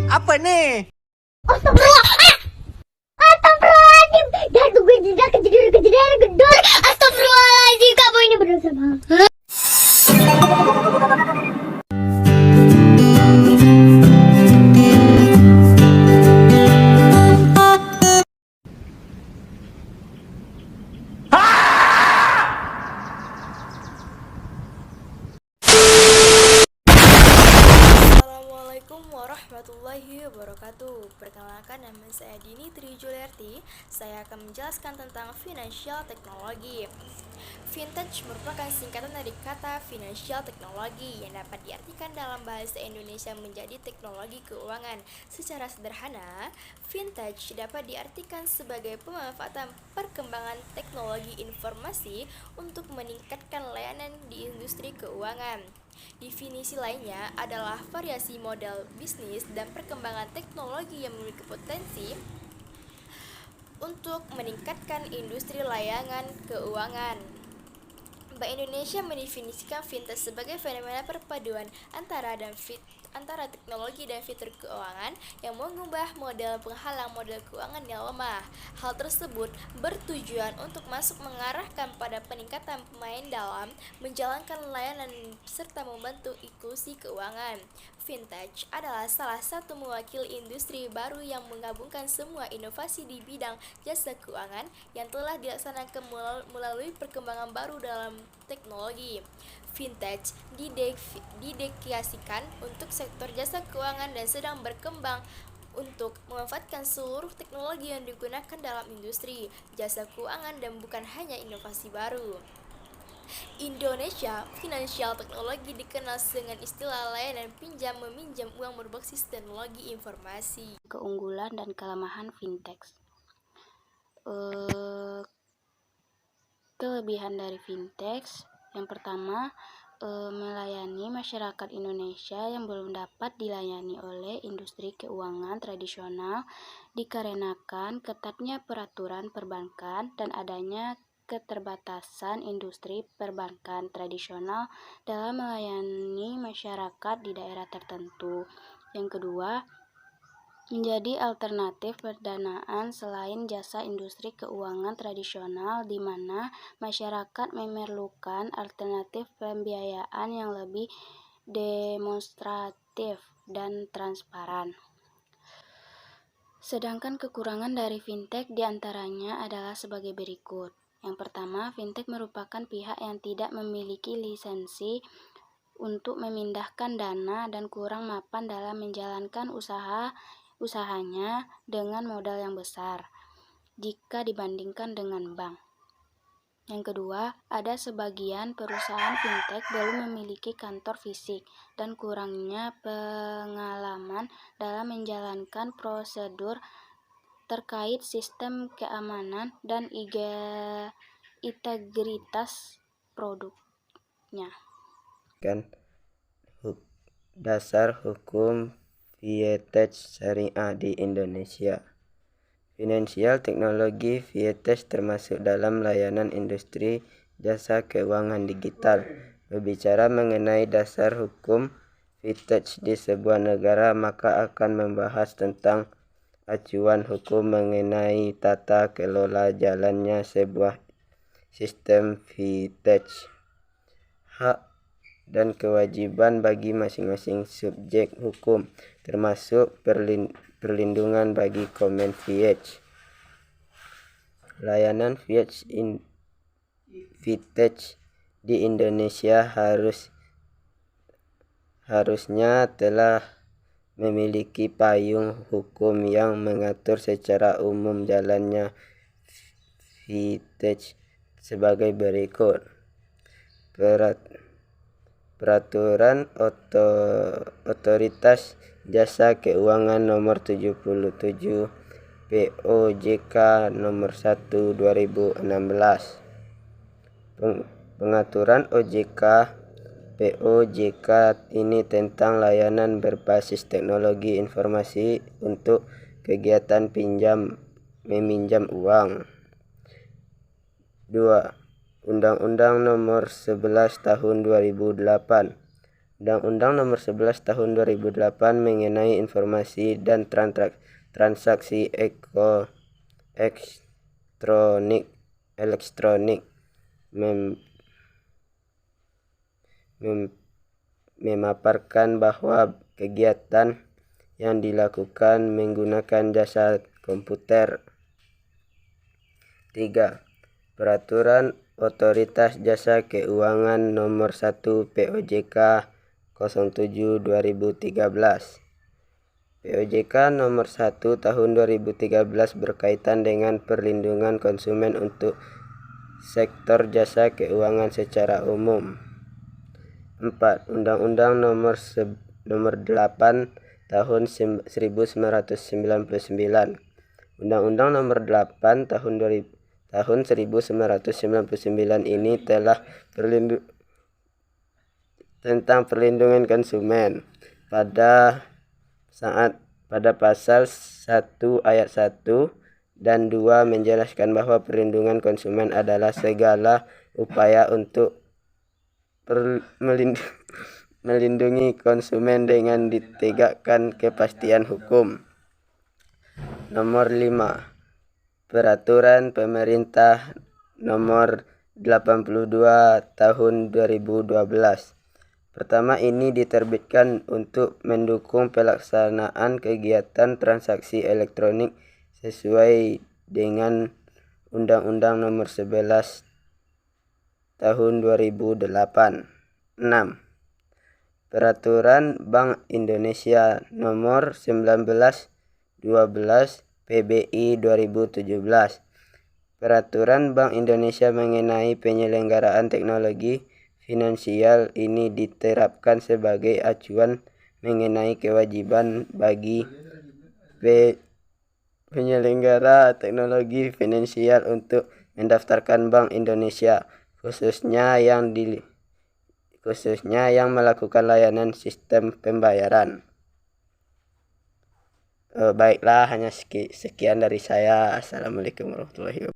Apa nih? Astagfirullah. Astagfirullahaladzim. Dan gue tidak kejadian gedor. Astagfirullahaladzim. Kamu ini berdosa banget. Assalamualaikum warahmatullahi wabarakatuh. Perkenalkan, nama saya Dini Tri Juliarti. Saya akan menjelaskan tentang financial technology. Vintage merupakan singkatan dari kata financial technology yang dapat diartikan dalam bahasa Indonesia menjadi teknologi keuangan. Secara sederhana, vintage dapat diartikan sebagai pemanfaatan perkembangan teknologi informasi untuk meningkatkan layanan di industri keuangan. Definisi lainnya adalah variasi model bisnis dan perkembangan teknologi yang memiliki potensi untuk meningkatkan industri layanan keuangan. Bank Indonesia mendefinisikan fintech sebagai fenomena perpaduan antara teknologi dan fitur keuangan yang mengubah model penghalang model keuangan yang lemah. Hal tersebut bertujuan untuk masuk mengarahkan pada peningkatan pemain dalam menjalankan layanan serta membantu inklusi keuangan. Vintage adalah salah satu mewakili industri baru yang menggabungkan semua inovasi di bidang jasa keuangan yang telah dilaksanakan melalui perkembangan baru dalam teknologi. Vintage didedikasikan untuk sektor jasa keuangan dan sedang berkembang untuk memanfaatkan seluruh teknologi yang digunakan dalam industri jasa keuangan dan bukan hanya inovasi baru. Indonesia Financial Technology dikenal dengan istilah layanan pinjam meminjam uang berbasis teknologi informasi. Keunggulan dan kelemahan fintech. Kelebihan dari fintech yang pertama, melayani masyarakat Indonesia yang belum dapat dilayani oleh industri keuangan tradisional dikarenakan ketatnya peraturan perbankan dan adanya keterbatasan industri perbankan tradisional dalam melayani masyarakat di daerah tertentu. Yang kedua, menjadi alternatif pendanaan selain jasa industri keuangan tradisional di mana masyarakat memerlukan alternatif pembiayaan yang lebih demonstratif dan transparan. Sedangkan kekurangan dari fintech diantaranya adalah sebagai berikut. Yang pertama, fintech merupakan pihak yang tidak memiliki lisensi untuk memindahkan dana dan kurang mapan dalam menjalankan usahanya dengan modal yang besar jika dibandingkan dengan bank. Yang kedua, ada sebagian perusahaan fintech belum memiliki kantor fisik dan kurangnya pengalaman dalam menjalankan prosedur terkait sistem keamanan dan integritas produknya. Dasar hukum Vintage syariah di Indonesia. Financial Technology Vintage termasuk dalam layanan industri jasa keuangan digital. Berbicara mengenai dasar hukum Vintage di sebuah negara, maka akan membahas tentang acuan hukum mengenai tata kelola jalannya sebuah sistem vintage, hak dan kewajiban bagi masing-masing subjek hukum, termasuk perlindungan bagi konsumen vintage. Layanan vintage di Indonesia harusnya telah memiliki payung hukum yang mengatur secara umum jalannya vintage sebagai berikut. Peraturan Otoritas Jasa Keuangan Nomor 77 POJK Nomor 1 2016. Pengaturan POJK ini tentang layanan berbasis teknologi informasi untuk kegiatan meminjam uang. 2. Undang-Undang Nomor 11 Tahun 2008 Undang-Undang Nomor 11 Tahun 2008 mengenai informasi dan transaksi elektronik memaparkan bahwa kegiatan yang dilakukan menggunakan jasa komputer. 3. Peraturan Otoritas Jasa Keuangan Nomor 1 POJK 07/2013. POJK Nomor 1 Tahun 2013 berkaitan dengan perlindungan konsumen untuk sektor jasa keuangan secara umum. 4. Undang-Undang Nomor 8 Tahun 1999. Undang-Undang Nomor 8 Tahun 1999 ini telah tentang perlindungan konsumen pada pasal 1 ayat 1 dan 2 menjelaskan bahwa perlindungan konsumen adalah segala upaya untuk melindungi konsumen dengan ditegakkan kepastian hukum. Nomor 5. Peraturan Pemerintah Nomor 82 Tahun 2012. Pertama, ini diterbitkan untuk mendukung pelaksanaan kegiatan transaksi elektronik sesuai dengan Undang-Undang Nomor 11 Tahun 2008. 6. Peraturan Bank Indonesia Nomor 19/12 PBI 2017. Peraturan Bank Indonesia mengenai penyelenggaraan teknologi finansial ini diterapkan sebagai acuan mengenai kewajiban bagi penyelenggara teknologi finansial untuk mendaftarkan Bank Indonesia, khususnya yang melakukan layanan sistem pembayaran. Baiklah, hanya sekian dari saya. Assalamualaikum warahmatullahi wabarakatuh.